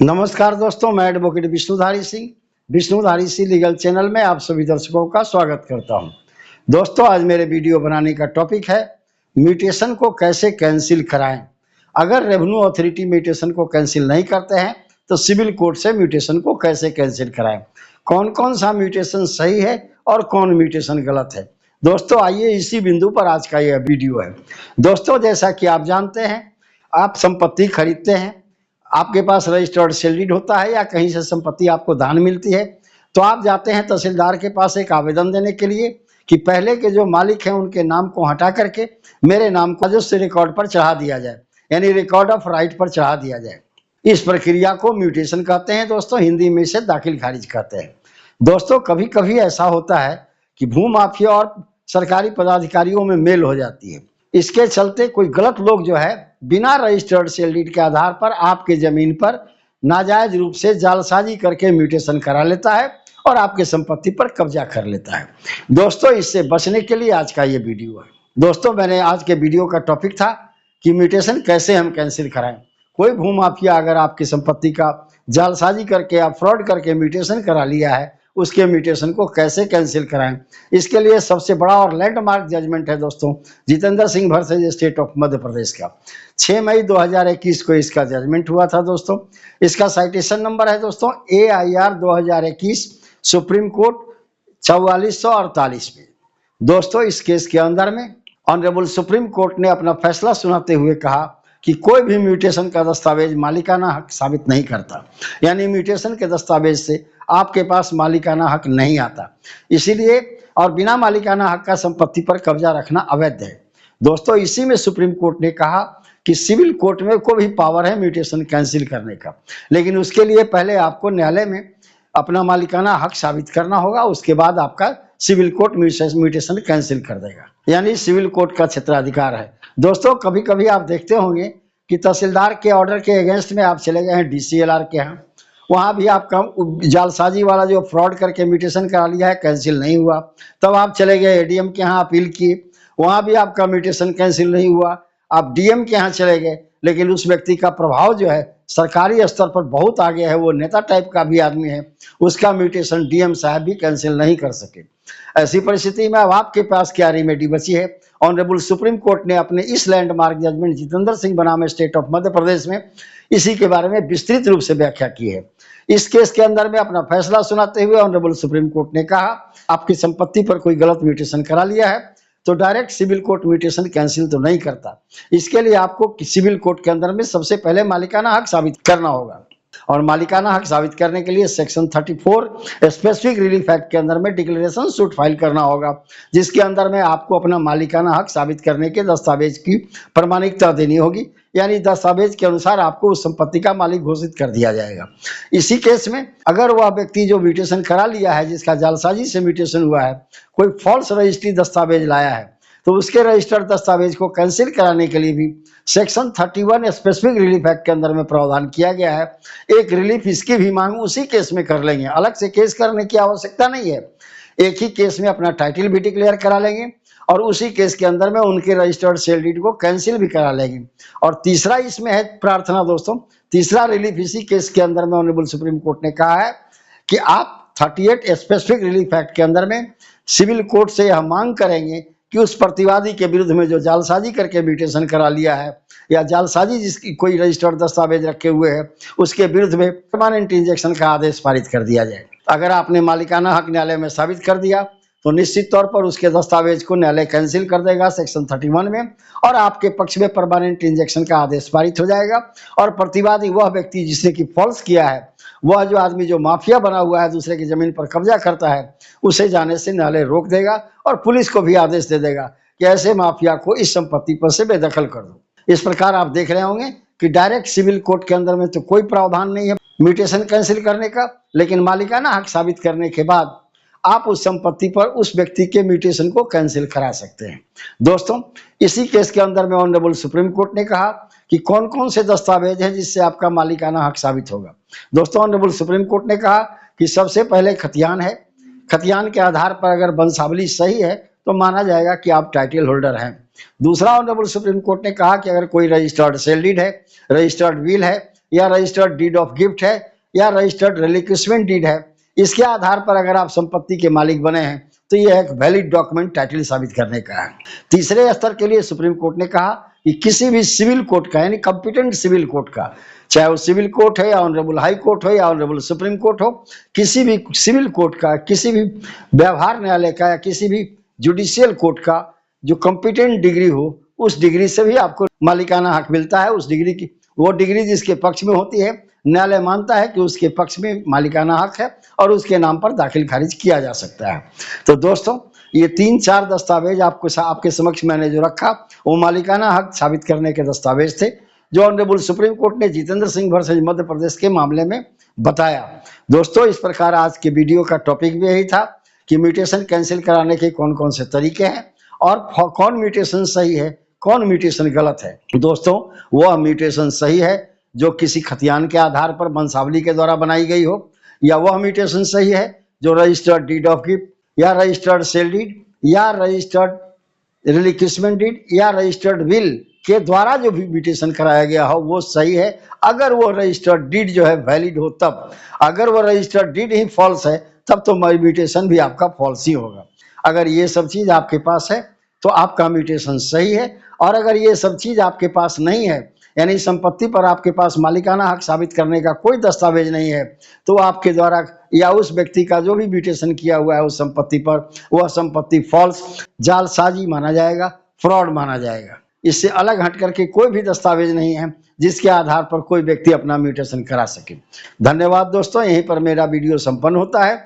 नमस्कार दोस्तों, मैं advocate Vishnudhari Singh legal channel में आप सभी दर्शकों का स्वागत करता हूं। दोस्तों, आज मेरे वीडियो बनाने का टॉपिक है म्यूटेशन को कैसे कैंसिल कराएं। अगर रेवेन्यू अथॉरिटी म्यूटेशन को कैंसिल नहीं करते हैं तो सिविल कोर्ट से म्यूटेशन को कैसे कैंसिल कराएं, कौन कौन सा म्यूटेशन सही है और कौन म्यूटेशन गलत है। दोस्तों, आइए इसी बिंदु पर आज का यह वीडियो है। दोस्तों, जैसा कि आप जानते हैं, आप संपत्ति खरीदते हैं, आपके पास रजिस्टर्ड सेल डीड होता है या कहीं से संपत्ति आपको दान मिलती है, तो आप जाते हैं तहसीलदार के पास एक आवेदन देने के लिए कि पहले के जो मालिक हैं उनके नाम को हटा करके मेरे नाम को राजस्व रिकॉर्ड पर चढ़ा दिया जाए, यानी रिकॉर्ड ऑफ राइट पर चढ़ा दिया जाए। इस प्रक्रिया को म्यूटेशन कहते हैं दोस्तों, हिंदी में इसे दाखिल खारिज कहते हैं। दोस्तों, कभी कभी ऐसा होता है कि भू माफिया और सरकारी पदाधिकारियों में मेल हो जाती है। इसके चलते कोई गलत लोग जो है बिना रजिस्टर्ड सेल डीड के आधार पर आपके जमीन पर नाजायज रूप से जालसाजी करके म्यूटेशन करा लेता है और आपके संपत्ति पर कब्जा कर लेता है। दोस्तों, इससे बचने के लिए आज का ये वीडियो है। दोस्तों, मैंने आज के वीडियो का टॉपिक था कि म्यूटेशन कैसे हम कैंसिल कराएं। कोई भू माफिया अगर आपकी संपत्ति का जालसाजी करके या फ्रॉड करके म्यूटेशन करा लिया है, उसके म्यूटेशन को कैसे कैंसिल कराएं। इसके लिए सबसे बड़ा और लैंडमार्क जजमेंट है दोस्तों Jitendra Singh versus state of Madhya Pradesh का। 6 मई 2021 को इसका जजमेंट हुआ था दोस्तों। इसका साइटेशन नंबर है दोस्तों AIR 2021 सुप्रीम कोर्ट 4448 में। दोस्तों, इस केस के अंदर में ऑनरेबल सुप्रीम कोर्ट ने अपना फैसला सुनाते हुए कहा कि कोई भी म्यूटेशन का दस्तावेज मालिकाना हक साबित नहीं करता, यानी म्यूटेशन के दस्तावेज से आपके पास मालिकाना हक नहीं आता। इसीलिए और बिना मालिकाना हक का संपत्ति पर कब्जा रखना अवैध है। दोस्तों, इसी में सुप्रीम कोर्ट ने कहा कि सिविल कोर्ट में को भी पावर है म्यूटेशन कैंसिल करने का, लेकिन उसके लिए पहले आपको न्यायालय में अपना मालिकाना हक साबित करना होगा। उसके बाद आपका सिविल कोर्ट म्यूटेशन कैंसिल कर देगा, यानी सिविल कोर्ट का क्षेत्राधिकार है। दोस्तों, कभी कभी आप देखते होंगे कि तहसीलदार के ऑर्डर के अगेंस्ट में आप चले गए हैं DCLR के यहाँ, वहाँ भी आपका जालसाजी वाला जो फ्रॉड करके म्यूटेशन करा लिया है कैंसिल नहीं हुआ। तब आप चले गए ADM के यहाँ अपील किए, वहाँ भी आपका म्यूटेशन कैंसिल नहीं हुआ। आप DM के यहाँ चले गए, लेकिन उस व्यक्ति का प्रभाव जो है सरकारी स्तर पर बहुत आगे है, वो नेता टाइप का भी आदमी है, उसका म्यूटेशन DM साहब भी कैंसिल नहीं कर सके। ऐसी परिस्थिति में अब आपके पास क्या रेमेडी बची है। ऑनरेबल सुप्रीम कोर्ट ने अपने इस लैंडमार्क जजमेंट जितेंद्र सिंह बनाम स्टेट ऑफ मध्य प्रदेश में इसी के बारे में विस्तृत रूप से व्याख्या की है। इस केस के अंदर में अपना फैसला सुनाते हुए ऑनरेबल सुप्रीम कोर्ट ने कहा, आपकी संपत्ति पर कोई गलत म्यूटेशन करा लिया है तो direct civil court mutation cancel तो नहीं करता। इसके लिए आपको सिविल कोर्ट के अंदर में सबसे पहले मालिकाना हक साबित करना होगा, और मालिकाना हक साबित करने के लिए सेक्शन 34 स्पेसिफिक रिलीफ एक्ट के अंदर में डिक्लेरेशन सूट फाइल करना होगा, जिसके अंदर में आपको अपना मालिकाना हक साबित करने के दस्तावेज की प्रमाणिकता देनी होगी, यानी दस्तावेज के अनुसार आपको उस संपत्ति का मालिक घोषित कर दिया जाएगा। इसी केस में अगर वह व्यक्ति जो म्यूटेशन करा लिया है, जिसका जालसाजी से म्यूटेशन हुआ है, कोई फॉल्स रजिस्ट्री दस्तावेज लाया है, तो उसके रजिस्टर्ड दस्तावेज को कैंसिल कराने के लिए भी सेक्शन 31 स्पेसिफिक रिलीफ एक्ट के अंदर में प्रावधान किया गया है। एक रिलीफ इसकी भी मांग उसी केस में कर लेंगे, अलग से केस करने की आवश्यकता नहीं है। एक ही केस में अपना टाइटल भी डिक्लेयर करा लेंगे और उसी केस के अंदर में उनके रजिस्टर्ड सेल डीड को कैंसिल भी करा लेंगे। और तीसरा इसमें है प्रार्थना दोस्तों, तीसरा रिलीफ इसी केस के अंदर में ऑनरेबल सुप्रीम कोर्ट ने कहा है कि आप 38 स्पेसिफिक रिलीफ एक्ट के अंदर में सिविल कोर्ट से यह मांग करेंगे कि उस प्रतिवादी के विरुद्ध में जो जालसाजी करके म्यूटेशन करा लिया है या जालसाजी जिसकी कोई रजिस्टर्ड दस्तावेज रखे हुए है, उसके विरुद्ध में परमानेंट इंजेक्शन का आदेश पारित कर दिया जाए। अगर आपने मालिकाना हक न्यायालय में साबित कर दिया तो निश्चित तौर पर उसके दस्तावेज को न्यायालय कैंसिल कर देगा सेक्शन 31 में, और आपके पक्ष में परमानेंट इंजेक्शन का आदेश पारित हो जाएगा। और प्रतिवादी वह व्यक्ति जिसने कि फॉल्स किया है, वह जो आदमी जो माफिया बना हुआ है, दूसरे की जमीन पर कब्जा करता है, उसे जाने से न्यायालय रोक देगा और पुलिस को भी आदेश दे देगा कि ऐसे माफिया को इस संपत्ति पर से बेदखल कर दो। इस प्रकार आप देख रहे होंगे कि डायरेक्ट सिविल कोर्ट के अंदर में तो कोई प्रावधान नहीं है म्यूटेशन कैंसिल करने का, लेकिन मालिकाना हक साबित करने के बाद आप उस संपत्ति पर उस व्यक्ति के म्यूटेशन को कैंसिल करा सकते हैं। दोस्तों, इसी केस के अंदर में ऑनरेबल सुप्रीम कोर्ट ने कहा कि कौन कौन से दस्तावेज हैं जिससे आपका मालिकाना हक साबित होगा। दोस्तों, ऑनरेबल सुप्रीम कोर्ट ने कहा कि सबसे पहले खतियान है। खतियान के आधार पर अगर वंशावली सही है तो माना जाएगा कि आप टाइटल होल्डर हैं। दूसरा, ऑनरेबल सुप्रीम कोर्ट ने कहा कि अगर कोई रजिस्टर्ड सेल डीड है, रजिस्टर्ड विल है या रजिस्टर्ड डीड ऑफ गिफ्ट है या रजिस्टर्ड रिलिक्विशमेंट डीड है, इसके आधार पर अगर आप संपत्ति के मालिक बने हैं तो यह एक वैलिड डॉक्यूमेंट टाइटल साबित करने का है। तीसरे स्तर के लिए सुप्रीम कोर्ट ने कहा कि किसी भी सिविल कोर्ट का यानी कॉम्पिटेंट सिविल कोर्ट का, चाहे वो सिविल कोर्ट है या ऑनरेबल हाई कोर्ट हो या ऑनरेबल सुप्रीम कोर्ट हो, किसी भी सिविल कोर्ट का, किसी भी व्यवहार न्यायालय का या किसी भी जुडिशियल कोर्ट का जो कॉम्पिटेंट डिग्री हो, उस डिग्री से भी आपको मालिकाना हक मिलता है। उस डिग्री की, वो डिग्री जिसके पक्ष में होती है, न्यायालय मानता है कि उसके पक्ष में मालिकाना हक है और उसके नाम पर दाखिल खारिज किया जा सकता है। तो दोस्तों, ये 3-4 दस्तावेज आपके समक्ष मैंने जो रखा वो मालिकाना हक साबित करने के दस्तावेज थे, जो ऑनरेबल सुप्रीम कोर्ट ने जितेंद्र सिंह वर्सेज मध्य प्रदेश के मामले में बताया। दोस्तों, इस प्रकार आज के वीडियो का टॉपिक भी यही था कि म्यूटेशन कैंसिल कराने के कौन कौन से तरीके हैं और कौन म्यूटेशन सही है, कौन म्यूटेशन गलत है। दोस्तों, वह म्यूटेशन सही है जो किसी खतियान के आधार पर वंशावली के द्वारा बनाई गई हो, या वह म्यूटेशन सही है जो रजिस्टर्ड डीड ऑफ गिफ्ट या रजिस्टर्ड सेल डीड या रजिस्टर्ड रिलिक्विशमेंट डीड या रजिस्टर्ड विल के द्वारा जो भी म्यूटेशन कराया गया हो वो सही है, अगर वो रजिस्टर्ड डीड जो है वैलिड हो तब। अगर वो रजिस्टर्ड डीड ही फॉल्स है तब तो म्यूटेशन भी आपका फॉल्स ही होगा। अगर ये सब चीज आपके पास है तो आपका म्यूटेशन सही है, और अगर ये सब चीज आपके पास नहीं है, यानी संपत्ति पर आपके पास मालिकाना हक साबित करने का कोई दस्तावेज नहीं है, तो आपके द्वारा या उस व्यक्ति का जो भी म्यूटेशन किया हुआ है उस संपत्ति पर, वह संपत्ति फॉल्स, जालसाजी माना जाएगा, फ्रॉड माना जाएगा। इससे अलग हट करके कोई भी दस्तावेज नहीं है जिसके आधार पर कोई व्यक्ति अपना म्यूटेशन करा सके। धन्यवाद दोस्तों, यहीं पर मेरा वीडियो संपन्न होता है।